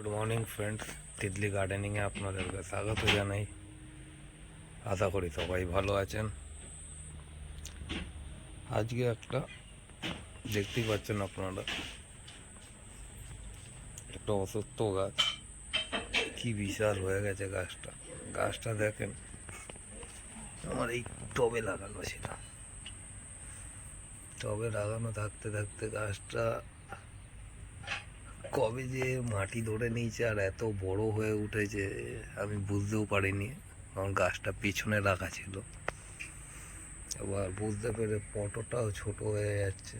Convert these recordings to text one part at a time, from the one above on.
Good morning friends, Titli গার্ডেনিংয়ে আপনাদেরকে স্বাগত জানাই। আশা করি সবাই ভালো আছেন। আজকে একটা দেখতেই পাচ্ছেন আপনারা, একটা অসুস্থ গাছ, কি বিশাল হয়ে গেছে গাছটা। গাছটা দেখেন, আমার এই টবে লাগানো ছিল, টবে লাগানো থাকতে থাকতে গাছটা কবে যে মাটি ধরে নিয়েছে আর এত বড় হয়ে উঠেছে আমি বুঝতেও পারিনি। কারণ গাছটা পিছনে রাখা ছিল, এবার বুঝতে পেরে পটটাও ছোট হয়ে যাচ্ছে।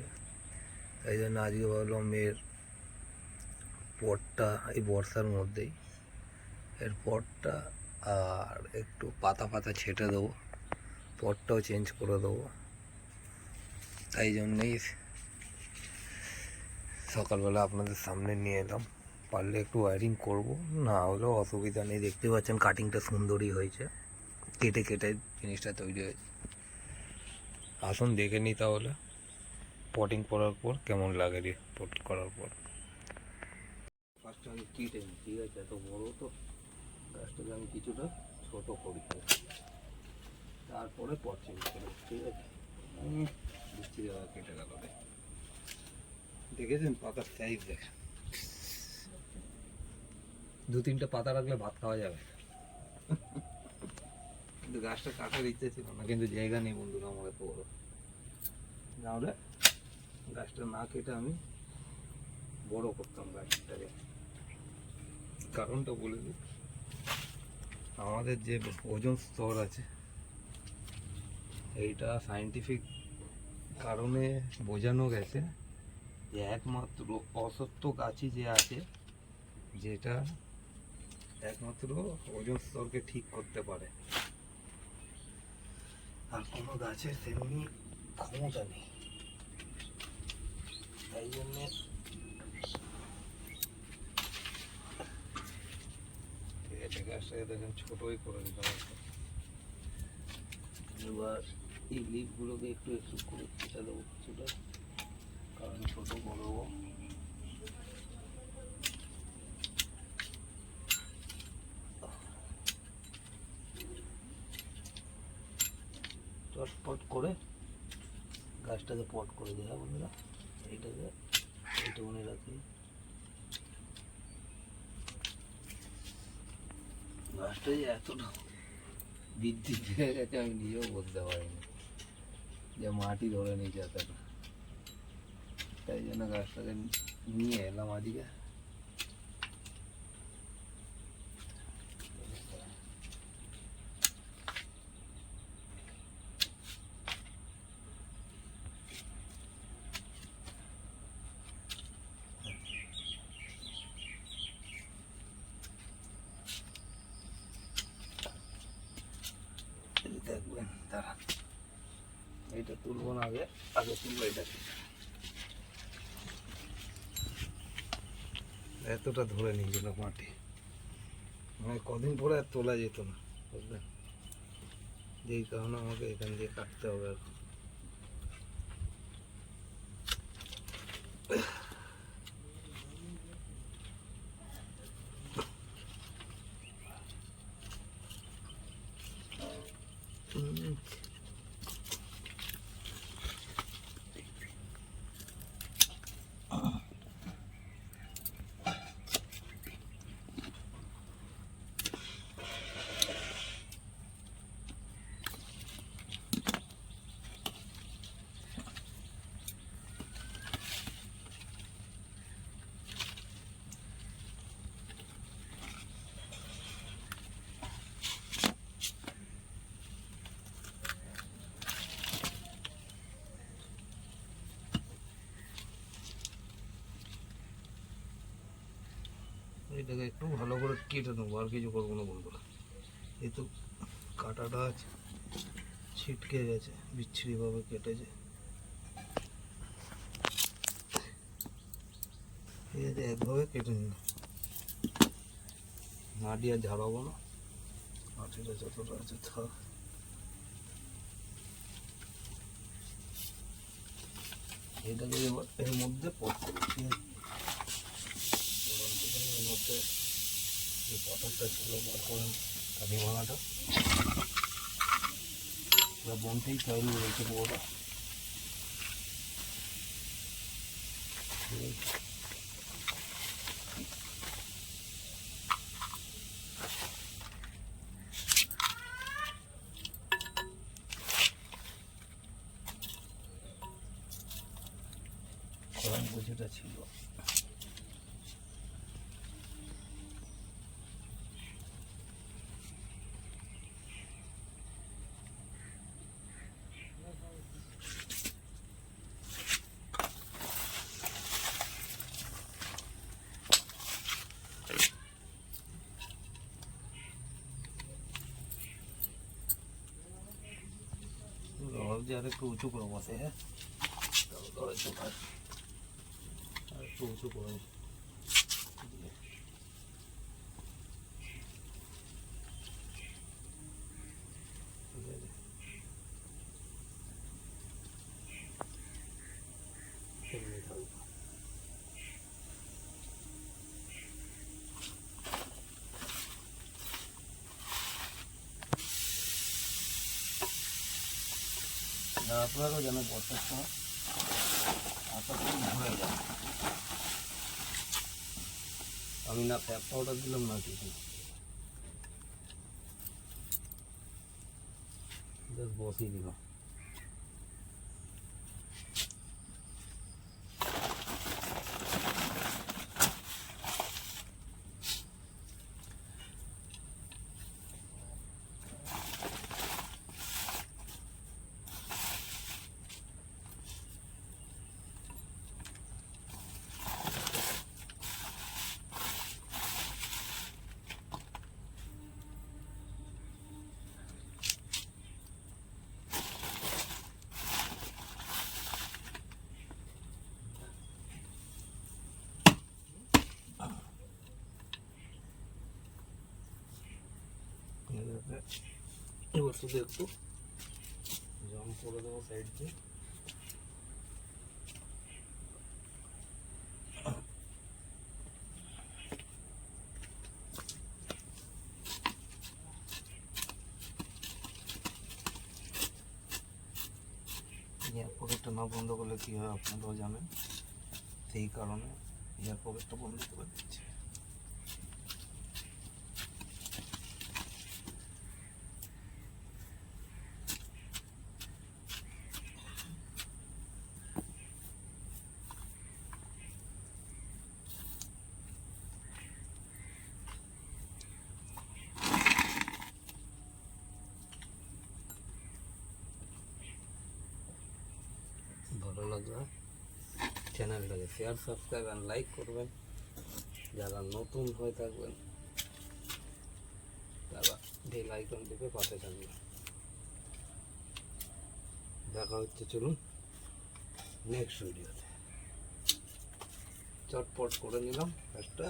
তাই জন্য আজকে ভাবলাম এর পটটা এই বর্ষার মধ্যেই এর পটটা আর একটু পাতা পাতা ছেটে দেবো, পটটাও চেঞ্জ করে দেবো। তাই জন্যেই সকালবেলা আপনাদের সামনে নিয়ে এলাম। পারলে একটু ওয়ারিং করব, না হলেও অসুবিধা নেই। দেখতে পাচ্ছেন কাটিংটা সুন্দরই হয়েছে, কেটে কেটে জিনিসটা তৈরি হয়েছে। আসুন দেখে নিই তাহলে পটিং করার পর কেমন লাগে রে। পট করার পর ফার্স্টে আমি কেটে নিই, ঠিক আছে? এত বড়ো তো গাছটাকে আমি কিছুটা ছোট করি, তারপরে পট চেঞ্জ করবো, ঠিক আছে? বুঝছি দাদা কেটে গেল রে। দেখেছেন পাতার সাইজ দেখেন, দু তিনটে পাতা রাখলে ভাত খাওয়া যাবে। কিন্তু গাছটা কাটার ইচ্ছে ছিল না, কিন্তু জায়গা নেই বন্ধুরা আমার এত বড়। নাহলে গাছটা না কেটে আমি বড় করতাম গাছটাকে। কারণটা বলে দিই, আমাদের যে ওজোন স্তর আছে, এইটা সায়েন্টিফিক কারণে বোঝানো গেছে যে একমাত্র অসত্য গাছই যে আছে যেটা একমাত্র ওজোন স্তরকে ঠিক করতে পারে, আর কোনো গাছের তেমনি ক্ষমতা নেই। তাই জন্যে ঠিক আছে, গাছটাকে দেখেন ছোটোই করে দিতে হবে। এবার এই লিফগুলোকে একটু একটু করে কেটে দেবো কিছুটা, কারণ ছোটো করবো। চটপট করে গাছটাকে পট করে দেয় বন্ধুরা। এইটাকে এইটা মনে রাখি, গাছটা যে এতটা বৃদ্ধি পেয়ে গেছে আমি নিজেও বলতে পারিনি, যে মাটি ধরে নিয়েছে এতটা। তাই জন্য গাছটাকে নিয়ে এলাম আজকে। দেখবেন তারা এইটা তুলবো না, আগে আগে তুলবো এটাকে। এতটা ধরে নিয়েছিল মাটি, মানে কদিন পরে আর তোলা যেত না, বুঝলেন? যেই কারণে আমাকে এখান দিয়ে কাটতে হবে এখন। এটাকে একটু ভালো করে কেটে নেবো, আর কিছু করবো না বন্ধুরা। এই তো কাটাটা আছে, ছিটকে গেছে, বিচ্ছিরিভাবে কেটেছে। ঠিক আছে, একভাবে কেটে নিলাম, মাটি আর ঝাড়াবো না, মাটিটা যতটা আছে থাক। এটাকে এবার এর মধ্যে পট করছি, এর মধ্যে মধ্যে যে পাথরটা ছিল তারপরে কাঠিমালাটা বনতেই তৈরি হয়েছে পুরোটা। কোরআন পুজোটা ছিল ভাবছি আর একটু উঁচু করে বসে। হ্যাঁ, আর একটু উঁচু করে আপনারাও জানেন বর্ষার সময় আশা করি ঘুরে যায়। আমি না ট্যাপ পাউডার দিলাম না কিছু, জাস্ট বসিয়ে দিলাম। এবার শুধু একটু জাম করে দেবো সাইড দিয়ে। এয়ার পকেটটা না বন্ধ করলে কী হয় আপনারাও জানেন, সেই কারণে এয়ার পকেটটা বন্ধ করে দিচ্ছি। ভালো লাগলে চ্যানেলটাকে শেয়ার, সাবস্ক্রাইব অ্যান্ড লাইক করবেন। যারা নতুন হয়ে থাকবেন তারা বেল আইকন টিপে পাশে থাকবেন। দেখা হচ্ছে চলুন নেক্সট ভিডিওতে। চটপট করে নিলাম একটা।